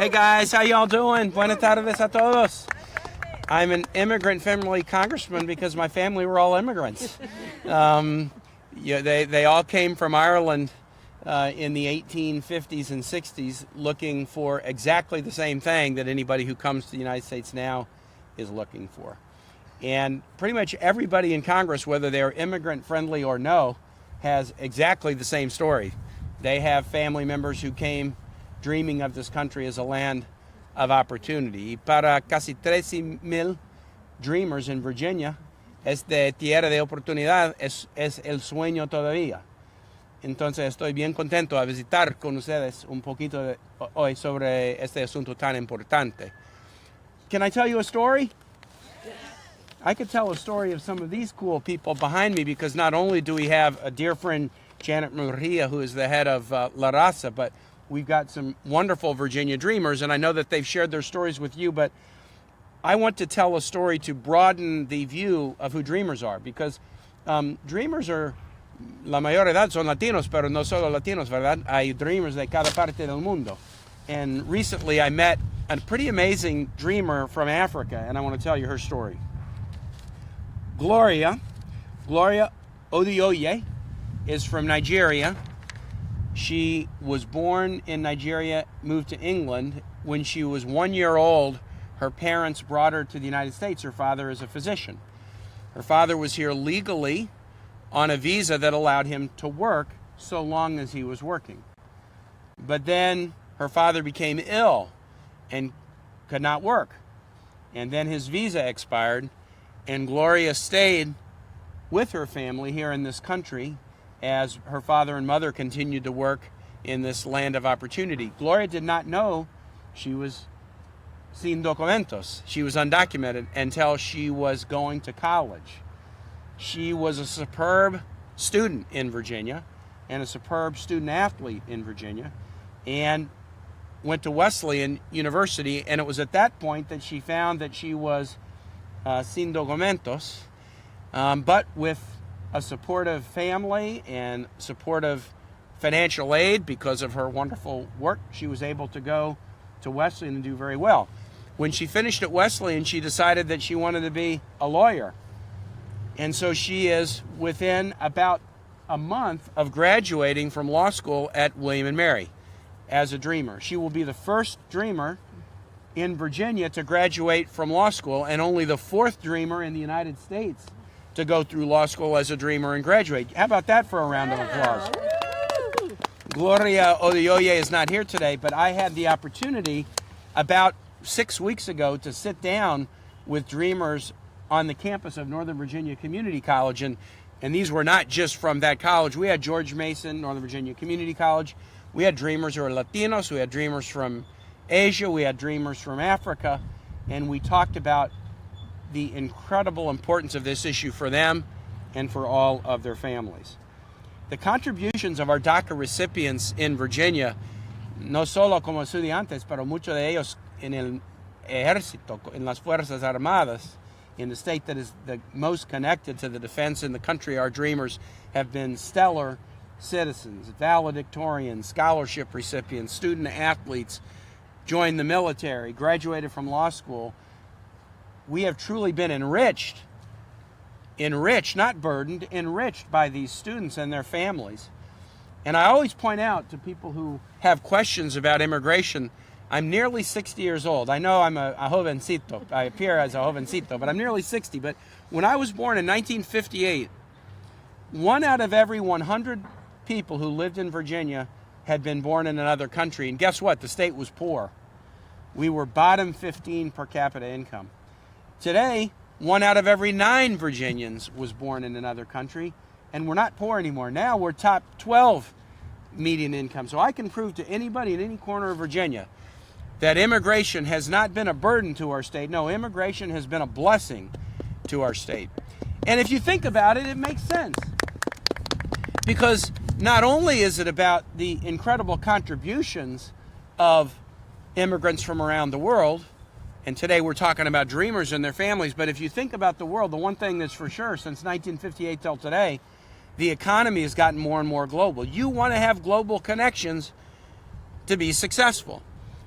Hey guys, how y'all doing? Buenas tardes a todos. I'm an immigrant family congressman because my family were all immigrants. They all came from Ireland in the 1850s and 60s looking for exactly the same thing that anybody who comes to the United States now is looking for. And pretty much everybody in Congress, whether they're immigrant friendly or no, has exactly the same story. They have family members who came dreaming of this country as a land of opportunity. Para casi 13,000 dreamers in Virginia, esta tierra de oportunidad es el sueño todavía. Entonces estoy bien contento de visitar con ustedes un poquito hoy sobre este asunto tan importante. Can I tell you a story? I could tell a story of some of these cool people behind me because not only do we have a dear friend, Janet Murria, who is the head of La Raza, but we've got some wonderful Virginia Dreamers, and I know that they've shared their stories with you, but I want to tell a story to broaden the view of who Dreamers are, because Dreamers are, la mayor edad son latinos, pero no solo latinos, ¿verdad? Hay Dreamers de cada parte del mundo. And recently I met a pretty amazing dreamer from Africa, and I want to tell you her story. Gloria Odioye is from Nigeria. She was born in Nigeria, moved to England. When she was 1 year old, her parents brought her to the United States. Her father is a physician. Her father was here legally on a visa that allowed him to work so long as he was working. But then her father became ill and could not work. And then his visa expired, and Gloria stayed with her family here in this country as her father and mother continued to work in this land of opportunity. Gloria did not know she was sin documentos. She was undocumented until she was going to college. She was a superb student in Virginia and a superb student athlete in Virginia and went to Wesleyan University, and it was at that point that she found that she was sin documentos, but with a supportive family and supportive financial aid because of her wonderful work, she was able to go to Wesleyan and do very well. When she finished at Wesleyan, she decided that she wanted to be a lawyer. And so she is within about a month of graduating from law school at William & Mary as a dreamer. She will be the first dreamer in Virginia to graduate from law school and only the fourth dreamer in the United States to go through law school as a dreamer and graduate. How about that for a round of applause? Gloria Odioye is not here today, but I had the opportunity about 6 weeks ago to sit down with dreamers on the campus of Northern Virginia Community College, and these were not just from that college. We had George Mason, Northern Virginia Community College. We had dreamers who are Latinos. We had dreamers from Asia. We had dreamers from Africa, and we talked about the incredible importance of this issue for them and for all of their families. The contributions of our DACA recipients in Virginia, no solo como estudiantes, pero muchos de ellos en el ejército, en las Fuerzas Armadas, in the state that is the most connected to the defense in the country, our dreamers have been stellar citizens, valedictorians, scholarship recipients, student athletes, joined the military, graduated from law school. We have truly been enriched, not burdened, enriched by these students and their families. And I always point out to people who have questions about immigration, I'm nearly 60 years old. I know I'm a jovencito. I appear as a jovencito, but I'm nearly 60. But when I was born in 1958, 1 out of every 100 people who lived in Virginia had been born in another country. And guess what? The state was poor. We were bottom 15 per capita income. Today, 1 out of every 9 Virginians was born in another country, and we're not poor anymore. Now we're top 12 median income. So I can prove to anybody in any corner of Virginia that immigration has not been a burden to our state. No, immigration has been a blessing to our state. And if you think about it, it makes sense. Because not only is it about the incredible contributions of immigrants from around the world, and today we're talking about dreamers and their families, but if you think about the world, the one thing that's for sure, since 1958 till today, the economy has gotten more and more global. You want to have global connections to be successful.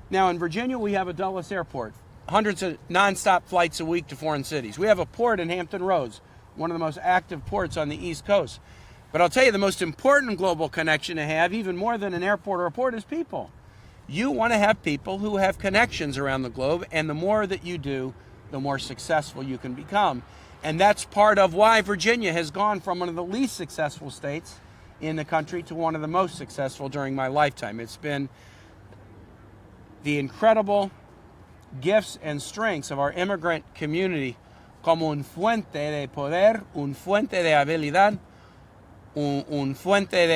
Now in Virginia, we have a Dulles Airport, hundreds of nonstop flights a week to foreign cities. We have a port in Hampton Roads, one of the most active ports on the East Coast. But I'll tell you, the most important global connection to have, even more than an airport or a port, is people. You want to have people who have connections around the globe, and the more that you do, the more successful you can become. And that's part of why Virginia has gone from one of the least successful states in the country to one of the most successful during my lifetime. It's been the incredible gifts and strengths of our immigrant community como un fuente de poder, un fuente de habilidad, un fuente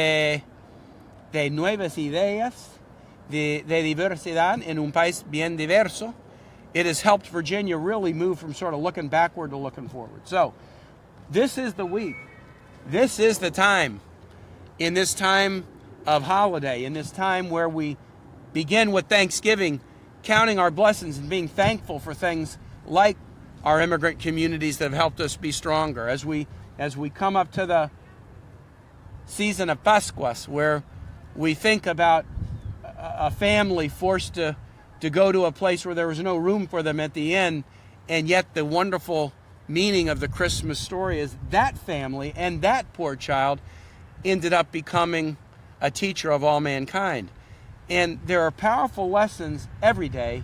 de nuevas ideas, de diversidad en un país bien diverso. It has helped Virginia really move from sort of looking backward to looking forward. So this is the week. This is the time, in this time of holiday, in this time where we begin with Thanksgiving, counting our blessings and being thankful for things like our immigrant communities that have helped us be stronger. As we come up to the season of Pascuas, where we think about a family forced to go to a place where there was no room for them at the end, and yet the wonderful meaning of the Christmas story is that family and that poor child ended up becoming a teacher of all mankind. And there are powerful lessons every day.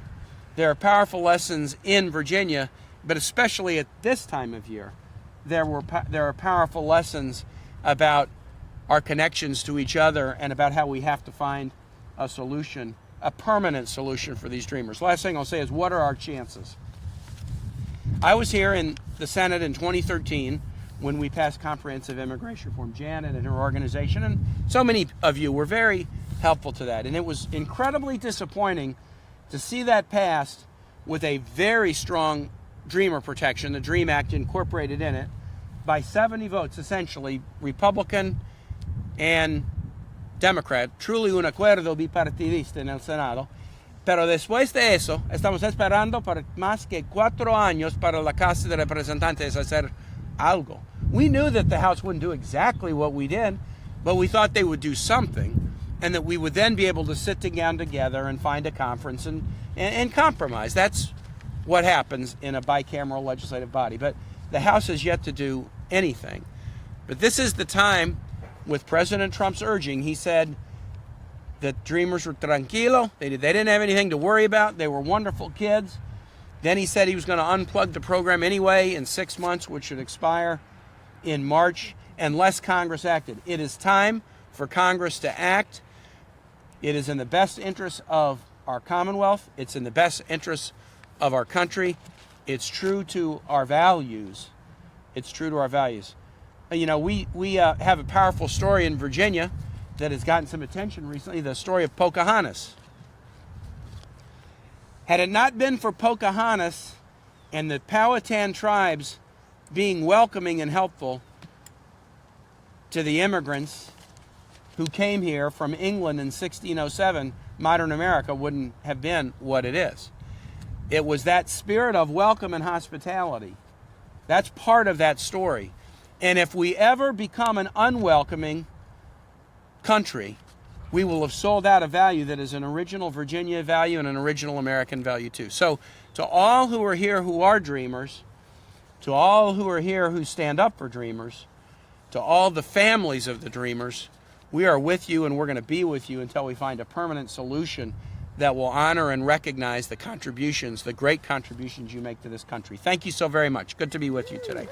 There are powerful lessons in Virginia, but especially at this time of year, there are powerful lessons about our connections to each other and about how we have to find a solution, a permanent solution for these dreamers. Last thing I'll say is, what are our chances? I was here in the Senate in 2013 when we passed comprehensive immigration reform. Janet and her organization and so many of you were very helpful to that. And it was incredibly disappointing to see that passed with a very strong dreamer protection, the DREAM Act incorporated in it, by 70 votes, essentially, Republican and Democrat, truly un acuerdo bipartidista en el Senado. Pero después de eso, estamos esperando por más que 4 años para la Casa de Representantes hacer algo. We knew that the House wouldn't do exactly what we did, but we thought they would do something, and that we would then be able to sit down together and find a conference and compromise. That's what happens in a bicameral legislative body. But the House has yet to do anything. But this is the time, with President Trump's urging, he said that dreamers were tranquilo. They didn't have anything to worry about. They were wonderful kids. Then he said he was going to unplug the program anyway in 6 months, which should expire in March, unless Congress acted. It is time for Congress to act. It is in the best interest of our Commonwealth. It's in the best interest of our country. It's true to our values. It's true to our values. You know, we have a powerful story in Virginia that has gotten some attention recently, the story of Pocahontas. Had it not been for Pocahontas and the Powhatan tribes being welcoming and helpful to the immigrants who came here from England in 1607, modern America wouldn't have been what it is. It was that spirit of welcome and hospitality. That's part of that story. And if we ever become an unwelcoming country, we will have sold out a value that is an original Virginia value and an original American value too. So to all who are here who are dreamers, to all who are here who stand up for dreamers, to all the families of the dreamers, we are with you, and we're going to be with you until we find a permanent solution that will honor and recognize the contributions, the great contributions you make to this country. Thank you so very much. Good to be with you today.